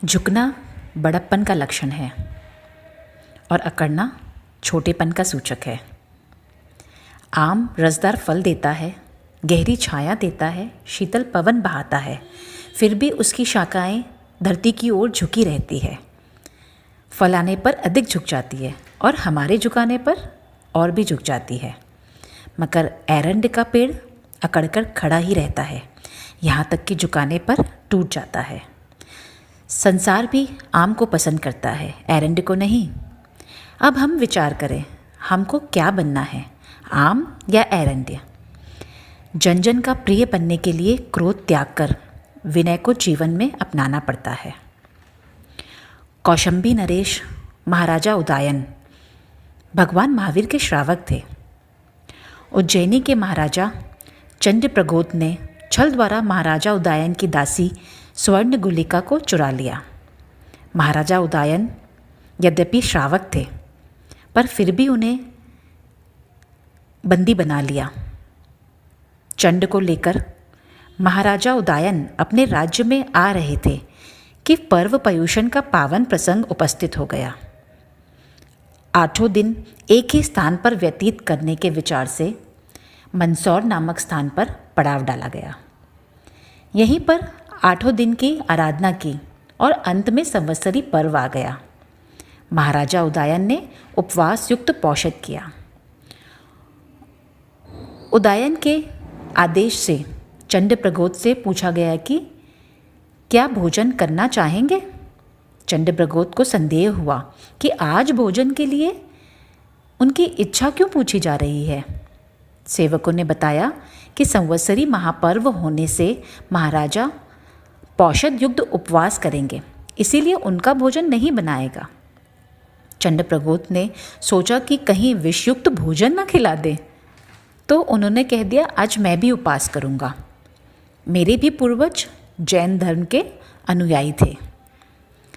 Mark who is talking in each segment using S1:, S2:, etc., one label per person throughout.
S1: झुकना बड़प्पन का लक्षण है और अकड़ना छोटेपन का सूचक है। आम रसदार फल देता है, गहरी छाया देता है, शीतल पवन बहाता है, फिर भी उसकी शाखाएं धरती की ओर झुकी रहती है। फल आने पर अधिक झुक जाती है और हमारे झुकाने पर और भी झुक जाती है, मगर एरंड का पेड़ अकड़कर खड़ा ही रहता है, यहाँ तक कि झुकाने पर टूट जाता है। संसार भी आम को पसंद करता है, एरंड को नहीं। अब हम विचार करें, हमको क्या बनना है, आम या एरंड? जन जन का प्रिय बनने के लिए क्रोध त्याग कर विनय को जीवन में अपनाना पड़ता है। कौशंबी नरेश महाराजा उदायन भगवान महावीर के श्रावक थे। उज्जैनी के महाराजा चंद्रप्रगोत ने छल द्वारा महाराजा उदायन की दासी स्वर्ण गुलिका को चुरा लिया। महाराजा उदायन यद्यपि श्रावक थे, पर फिर भी उन्हें बंदी बना लिया। चंड को लेकर महाराजा उदायन अपने राज्य में आ रहे थे कि पर्व पर्युषण का पावन प्रसंग उपस्थित हो गया। 8 दिन एक ही स्थान पर व्यतीत करने के विचार से मंदसौर नामक स्थान पर पड़ाव डाला गया। यहीं पर 8 दिन की आराधना की और अंत में संवत्सरी पर्व आ गया। महाराजा उदायन ने उपवास युक्त पौषध किया। उदायन के आदेश से चंद्रप्रगोत से पूछा गया कि क्या भोजन करना चाहेंगे? चंद्रप्रगोत को संदेह हुआ कि आज भोजन के लिए उनकी इच्छा क्यों पूछी जा रही है। सेवकों ने बताया कि संवत्सरी महापर्व होने से महाराजा पौषध युक्त उपवास करेंगे, इसीलिए उनका भोजन नहीं बनाएगा। चंद्रप्रगोत ने सोचा कि कहीं विषयुक्त भोजन न खिला दे, तो उन्होंने कह दिया, आज मैं भी उपवास करूँगा। मेरे भी पूर्वज जैन धर्म के अनुयायी थे।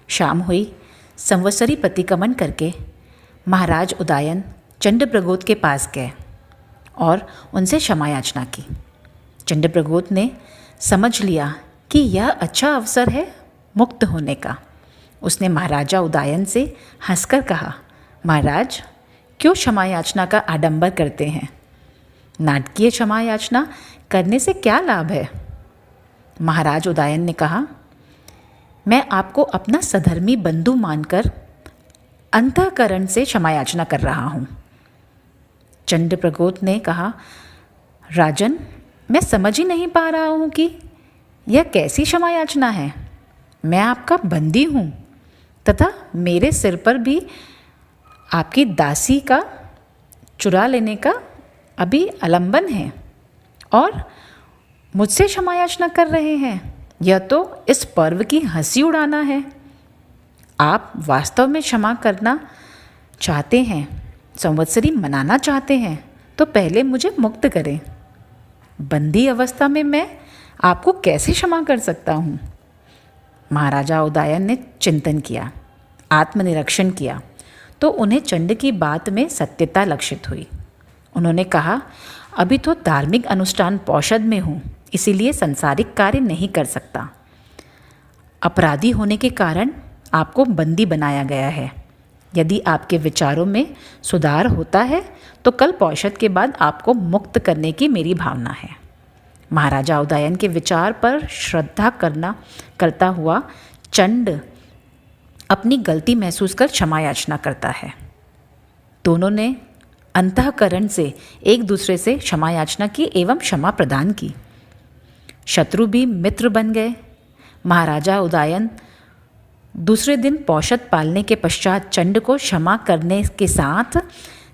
S1: शाम हुई, संवत्सरी प्रतिक्रमण करके महाराज उदायन चंद्रप्रगोत के पास गए और उनसे क्षमा याचना की। चंद्रप्रगोत ने समझ लिया कि यह अच्छा अवसर है मुक्त होने का। उसने महाराजा उदायन से हंसकर कहा, महाराज क्यों क्षमा याचना का आडंबर करते हैं? नाटकीय क्षमा याचना करने से क्या लाभ है? महाराज उदायन ने कहा, मैं आपको अपना सधर्मी बंधु मानकर अंतःकरण से क्षमा याचना कर रहा हूँ। चंद्रप्रगोत ने कहा, राजन, मैं समझ ही नहीं पा रहा हूँ कि यह कैसी क्षमा याचना है। मैं आपका बंदी हूँ तथा मेरे सिर पर भी आपकी दासी का चुरा लेने का अभी आलंबन है और मुझसे क्षमा याचना कर रहे हैं। यह तो इस पर्व की हंसी उड़ाना है। आप वास्तव में क्षमा करना चाहते हैं, संवत्सरी मनाना चाहते हैं, तो पहले मुझे मुक्त करें। बंदी अवस्था में मैं आपको कैसे क्षमा कर सकता हूँ? महाराजा उदायन ने चिंतन किया, आत्मनिरीक्षण किया, तो उन्हें चंड की बात में सत्यता लक्षित हुई। उन्होंने कहा, अभी तो धार्मिक अनुष्ठान पौषध में हूँ, इसीलिए संसारिक कार्य नहीं कर सकता। अपराधी होने के कारण आपको बंदी बनाया गया है। यदि आपके विचारों में सुधार होता है तो कल पौषध के बाद आपको मुक्त करने की मेरी भावना है। महाराजा उदायन के विचार पर श्रद्धा करता हुआ चंड अपनी गलती महसूस कर क्षमा याचना करता है। दोनों ने अंतःकरण से एक दूसरे से क्षमा याचना की एवं क्षमा प्रदान की। शत्रु भी मित्र बन गए। महाराजा उदायन दूसरे दिन पौषध पालने के पश्चात चंड को क्षमा करने के साथ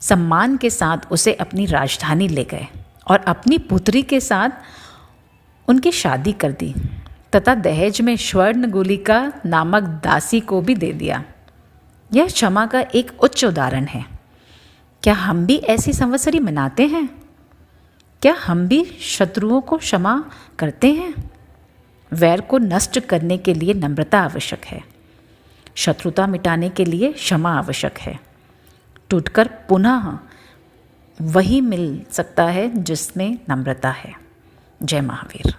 S1: सम्मान के साथ उसे अपनी राजधानी ले गए और अपनी पुत्री के साथ उनकी शादी कर दी तथा दहेज में स्वर्ण गुलिका नामक दासी को भी दे दिया। यह क्षमा का एक उच्च उदाहरण है। क्या हम भी ऐसी संवत्सरी मनाते हैं? क्या हम भी शत्रुओं को क्षमा करते हैं? वैर को नष्ट करने के लिए नम्रता आवश्यक है। शत्रुता मिटाने के लिए क्षमा आवश्यक है। टूटकर पुनः वही मिल सकता है जिसमें नम्रता है। जय महावीर।